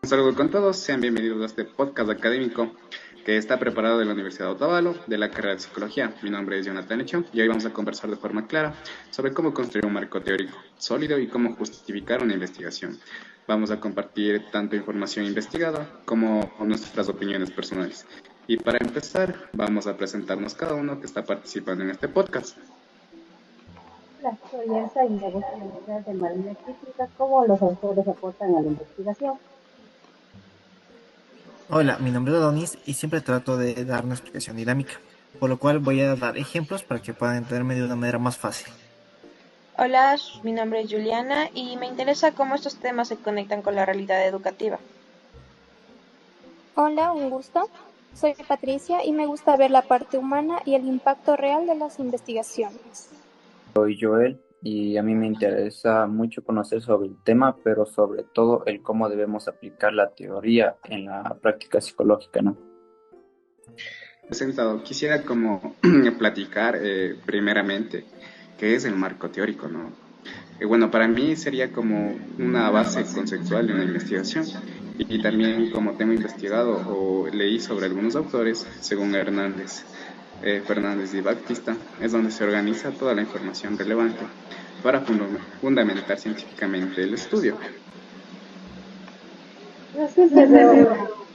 Un saludo con todos, sean bienvenidos a este podcast académico que está preparado de la Universidad de Otavalo, de la carrera de Psicología. Mi nombre es Jonathan Echo y hoy vamos a conversar de forma clara sobre cómo construir un marco teórico sólido y cómo justificar una investigación. Vamos a compartir tanto información investigada como nuestras opiniones personales. Y para empezar, vamos a presentarnos cada uno que está participando en este podcast. Hola, soy Elsa y me gusta la idea de manera crítica cómo los autores aportan a la investigación. Hola, mi nombre es Adonis y siempre trato de dar una explicación dinámica, por lo cual voy a dar ejemplos para que puedan entenderme de una manera más fácil. Hola, mi nombre es Juliana y me interesa cómo estos temas se conectan con la realidad educativa. Hola, un gusto. Soy Patricia y me gusta ver la parte humana y el impacto real de las investigaciones. Soy Joel y a mí me interesa mucho conocer sobre el tema, pero sobre todo el cómo debemos aplicar la teoría en la práctica psicológica, ¿no? Presentado, quisiera como platicar primeramente qué es el marco teórico, ¿no? Bueno, para mí sería como una base conceptual de una investigación y también como tengo investigado o leí sobre algunos autores, según Fernández y Baptista, es donde se organiza toda la información relevante para fundamentar científicamente el estudio. Yo siempre veo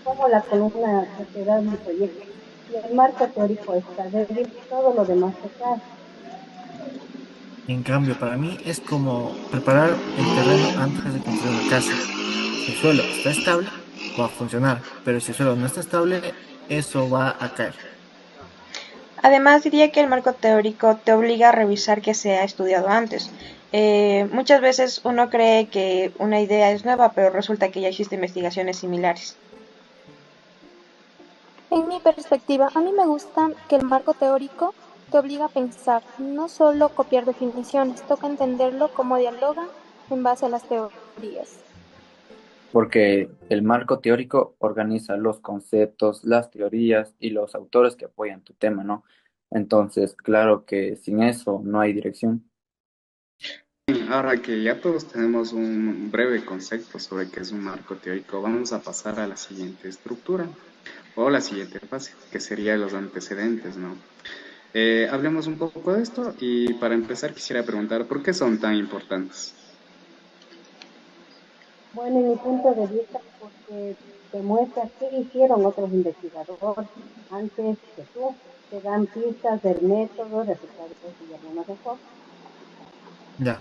cómo la columna vertebral del proyecto y el marco teórico está débil, todo lo demás se cae. En cambio, para mí es como preparar el terreno antes de construir una casa. Si el suelo está estable, va a funcionar, pero si el suelo no está estable, eso va a caer. Además, diría que el marco teórico te obliga a revisar que se ha estudiado antes. Muchas veces uno cree que una idea es nueva, pero resulta que ya existen investigaciones similares. En mi perspectiva, a mí me gusta que el marco teórico te obliga a pensar, no solo copiar definiciones, toca entenderlo cómo dialoga en base a las teorías. Porque el marco teórico organiza los conceptos, las teorías y los autores que apoyan tu tema, ¿no? Entonces, claro que sin eso no hay dirección. Ahora que ya todos tenemos un breve concepto sobre qué es un marco teórico, vamos a pasar a la siguiente estructura o la siguiente fase, que sería los antecedentes, ¿no? Hablemos un poco de esto y para empezar quisiera preguntar ¿por qué son tan importantes? Bueno, en mi punto de vista, porque te muestra qué hicieron otros investigadores antes que tú, te dan pistas del método, resultados y algunos enfoques. Ya.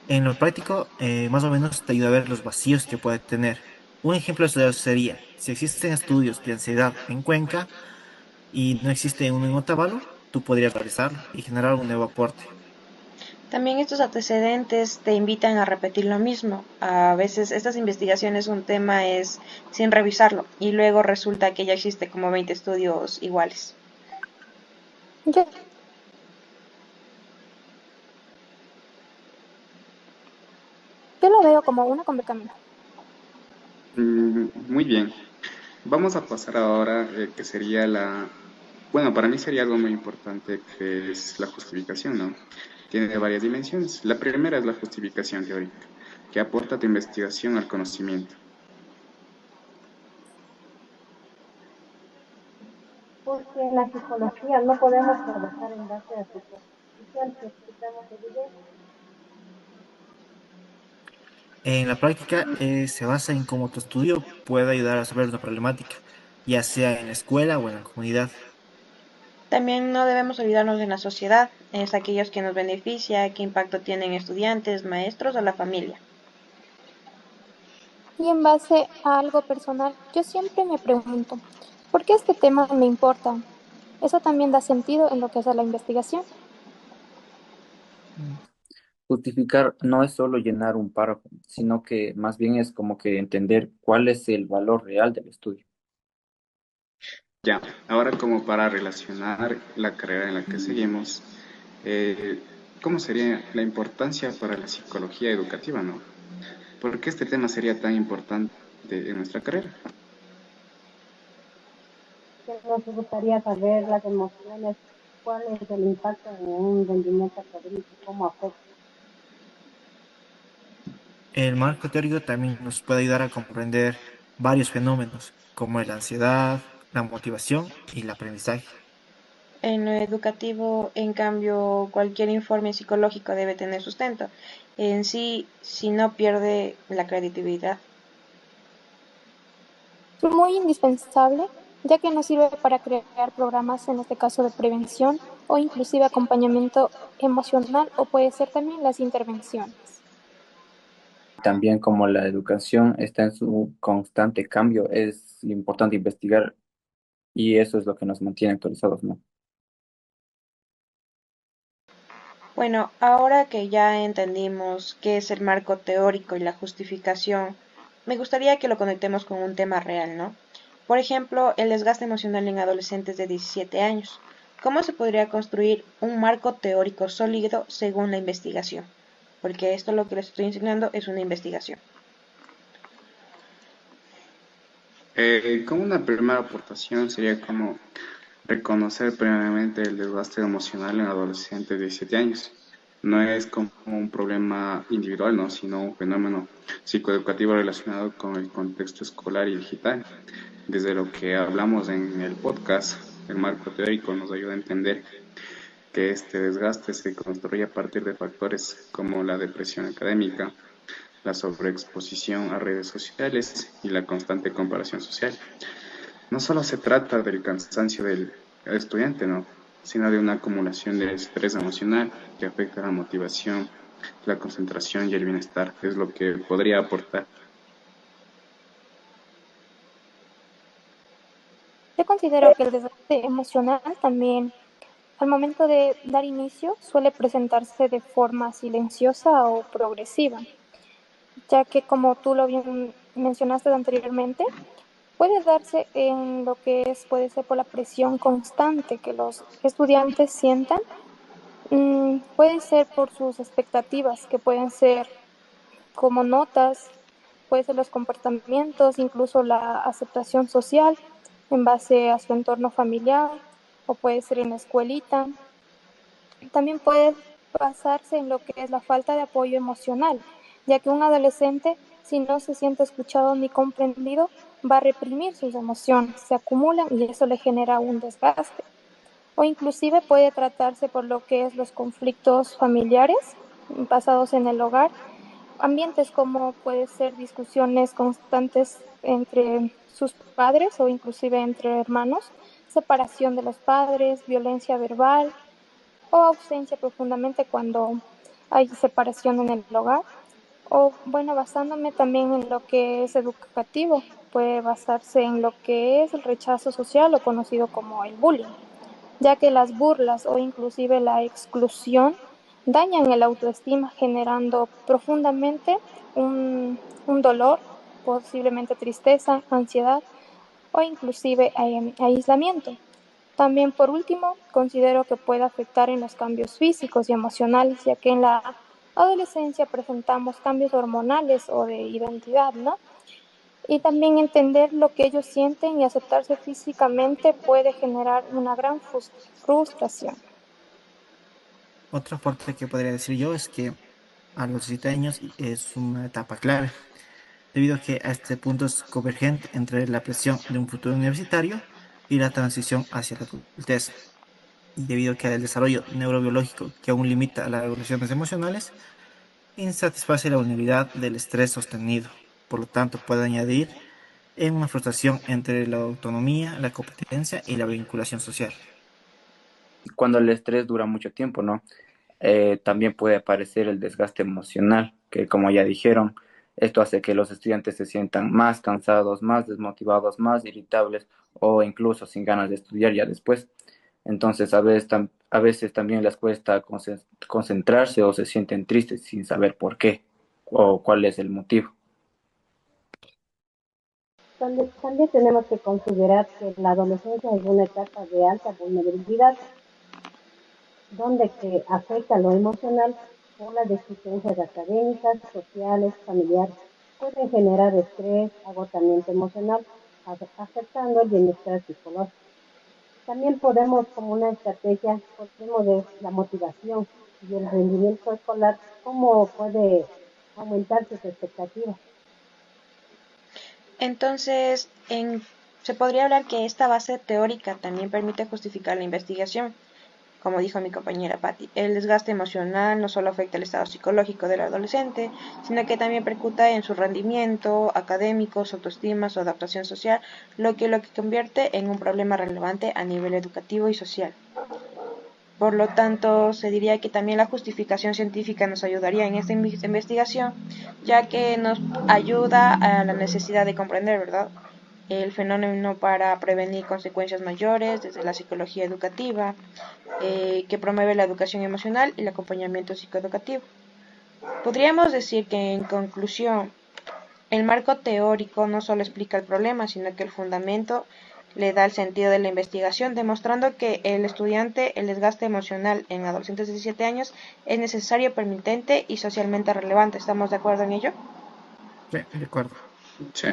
En lo práctico, más o menos te ayuda a ver los vacíos que puede tener. Un ejemplo de eso sería, si existen estudios de ansiedad en Cuenca y no existe uno en Otavalo, tú podrías realizarlo y generar un nuevo aporte. También estos antecedentes te invitan a repetir lo mismo. A veces estas investigaciones un tema es sin revisarlo y luego resulta que ya existe como 20 estudios iguales. Yo, yo lo veo como una conversación. Muy bien, vamos a pasar ahora que sería bueno, para mí sería algo muy importante que es la justificación, ¿no? Tiene varias dimensiones. La primera es la justificación teórica, que aporta tu investigación al conocimiento. Porque en la psicología no podemos trabajar en base a suposición, necesitamos evidencia. En la práctica, se basa en cómo tu estudio puede ayudar a resolver una problemática, ya sea en la escuela o en la comunidad. También no debemos olvidarnos de la sociedad, es aquellos que nos beneficia, qué impacto tienen estudiantes, maestros o la familia. Y en base a algo personal, yo siempre me pregunto, ¿por qué este tema me importa? Eso también da sentido en lo que es la investigación. Justificar no es solo llenar un párrafo, sino que más bien es como que entender cuál es el valor real del estudio. Ya, ahora como para relacionar la carrera en la que seguimos, eh, ¿cómo sería la importancia para la psicología educativa, no? ¿Por qué este tema sería tan importante en nuestra carrera? Que nos gustaría saber las emociones, cuál es el impacto en un rendimiento académico, cómo afecta. El marco teórico también nos puede ayudar a comprender varios fenómenos, como la ansiedad, la motivación y el aprendizaje. En lo educativo, en cambio, cualquier informe psicológico debe tener sustento. En sí, si no pierde la credibilidad. Muy indispensable, ya que nos sirve para crear programas, en este caso de prevención o inclusive acompañamiento emocional o puede ser también las intervenciones. También como la educación está en su constante cambio, es importante investigar y eso es lo que nos mantiene actualizados, ¿no? Bueno, ahora que ya entendimos qué es el marco teórico y la justificación, me gustaría que lo conectemos con un tema real, ¿no? Por ejemplo, el desgaste emocional en adolescentes de 17 años. ¿Cómo se podría construir un marco teórico sólido según la investigación? Porque esto lo que les estoy enseñando es una investigación. Como una primera aportación sería como reconocer previamente el desgaste emocional en adolescentes de 17 años. No es como un problema individual, ¿no? Sino un fenómeno psicoeducativo relacionado con el contexto escolar y digital. Desde lo que hablamos en el podcast, el marco teórico nos ayuda a entender que este desgaste se construye a partir de factores como la depresión académica, la sobreexposición a redes sociales y la constante comparación social. No solo se trata del cansancio del estudiante, ¿no? Sino de una acumulación de estrés emocional que afecta la motivación, la concentración y el bienestar. Es lo que podría aportar. Yo considero que el desgaste emocional también, al momento de dar inicio, suele presentarse de forma silenciosa o progresiva, ya que como tú lo bien mencionaste anteriormente, puede darse en lo que es, puede ser por la presión constante que los estudiantes sientan, puede ser por sus expectativas, que pueden ser como notas, puede ser los comportamientos, incluso la aceptación social en base a su entorno familiar, o puede ser en la escuelita. También puede basarse en lo que es la falta de apoyo emocional, ya que un adolescente, si no se siente escuchado ni comprendido, va a reprimir sus emociones, se acumulan y eso le genera un desgaste. O inclusive puede tratarse por lo que es los conflictos familiares basados en el hogar, ambientes como puede ser discusiones constantes entre sus padres o inclusive entre hermanos, separación de los padres, violencia verbal, o ausencia profundamente cuando hay separación en el hogar. O bueno, basándome también en lo que es educativo, puede basarse en lo que es el rechazo social o conocido como el bullying, ya que las burlas o inclusive la exclusión dañan el autoestima generando profundamente un dolor, posiblemente tristeza, ansiedad o inclusive aislamiento. También, por último, considero que puede afectar en los cambios físicos y emocionales, ya que en la adolescencia presentamos cambios hormonales o de identidad, ¿no? Y también entender lo que ellos sienten y aceptarse físicamente puede generar una gran frustración. Otra parte que podría decir yo es que a los 17 años es una etapa clave, debido a que a este punto es convergente entre la presión de un futuro universitario y la transición hacia la adultez. Y debido a que el desarrollo neurobiológico que aún limita las regulaciones emocionales, insatisface la vulnerabilidad del estrés sostenido. Por lo tanto, puede añadir en una frustración entre la autonomía, la competencia y la vinculación social. Cuando el estrés dura mucho tiempo, ¿no? También puede aparecer el desgaste emocional, que como ya dijeron, esto hace que los estudiantes se sientan más cansados, más desmotivados, más irritables o incluso sin ganas de estudiar ya después. Entonces, a veces también les cuesta concentrarse o se sienten tristes sin saber por qué o cuál es el motivo. También tenemos que considerar que la adolescencia es una etapa de alta vulnerabilidad, donde que afecta lo emocional por las deficiencias académicas, sociales, familiares. Pueden generar estrés, agotamiento emocional, afectando el bienestar psicológico. También podemos, como una estrategia, podemos ver la motivación y el rendimiento escolar, cómo puede aumentar sus expectativas. Entonces, se podría hablar que esta base teórica también permite justificar la investigación. Como dijo mi compañera Patti, el desgaste emocional no solo afecta el estado psicológico del adolescente, sino que también percuta en su rendimiento académico, su autoestima, su adaptación social, lo que convierte en un problema relevante a nivel educativo y social. Por lo tanto, se diría que también la justificación científica nos ayudaría en esta investigación, ya que nos ayuda a la necesidad de comprender, ¿verdad?, el fenómeno para prevenir consecuencias mayores desde la psicología educativa, que promueve la educación emocional y el acompañamiento psicoeducativo. Podríamos decir que, en conclusión, el marco teórico no solo explica el problema, sino que el fundamento le da el sentido de la investigación, demostrando que el estudiante, el desgaste emocional en adolescentes de 17 años es necesario, permitente y socialmente relevante. ¿Estamos de acuerdo en ello? Sí, de acuerdo. Sí.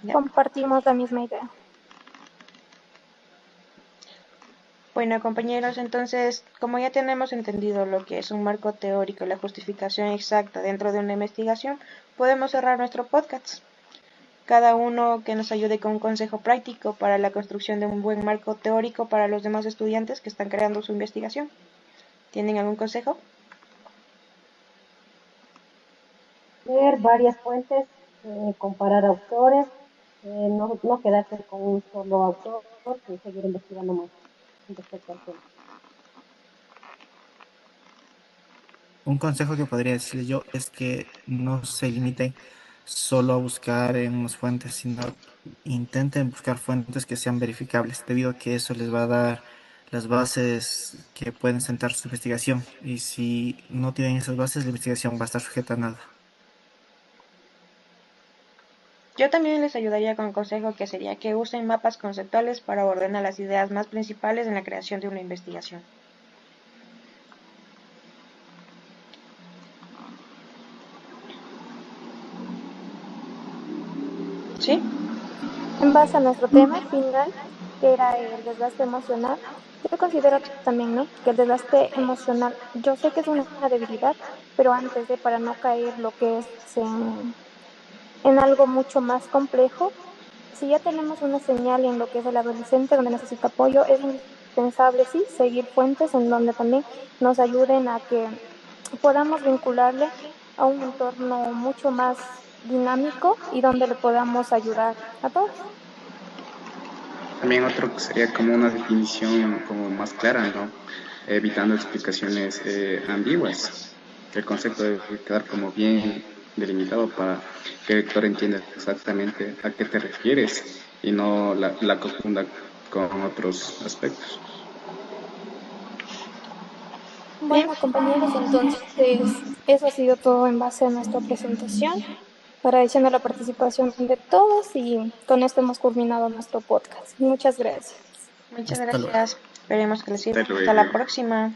¿Ya? Compartimos la misma idea. Bueno, compañeros, entonces, como ya tenemos entendido lo que es un marco teórico y la justificación exacta dentro de una investigación, podemos cerrar nuestro podcast. Cada uno que nos ayude con un consejo práctico para la construcción de un buen marco teórico para los demás estudiantes que están creando su investigación. ¿Tienen algún consejo? Leer varias fuentes, comparar autores, no quedarse con un solo autor y seguir investigando más respecto al tema. Un consejo que podría decirle yo es que no se limiten solo a buscar en unas fuentes, sino intenten buscar fuentes que sean verificables, debido a que eso les va a dar las bases que pueden sentar su investigación. Y si no tienen esas bases, la investigación va a estar sujeta a nada. Yo también les ayudaría con un consejo que sería que usen mapas conceptuales para ordenar las ideas más principales en la creación de una investigación. ¿Sí? En base a nuestro tema final, que era el desgaste emocional, yo considero también, ¿no?, que el desgaste emocional, yo sé que es una debilidad, pero antes de, para no caer lo que es en algo mucho más complejo, si ya tenemos una señal en lo que es el adolescente donde necesita apoyo, es indispensable, sí, seguir fuentes en donde también nos ayuden a que podamos vincularle a un entorno mucho más dinámico y donde le podamos ayudar a todos. También otro que sería como una definición como más clara, ¿no? Evitando explicaciones ambiguas. El concepto debe quedar como bien delimitado para que el lector entienda exactamente a qué te refieres y no la confunda con otros aspectos. Bien. Bueno, compañeros, entonces eso ha sido todo en base a nuestra presentación. Agradeciendo la participación de todos y con esto hemos culminado nuestro podcast. Muchas gracias. Muchas Hasta luego. gracias. Esperemos que les sirva. Hasta Hasta la luego. próxima.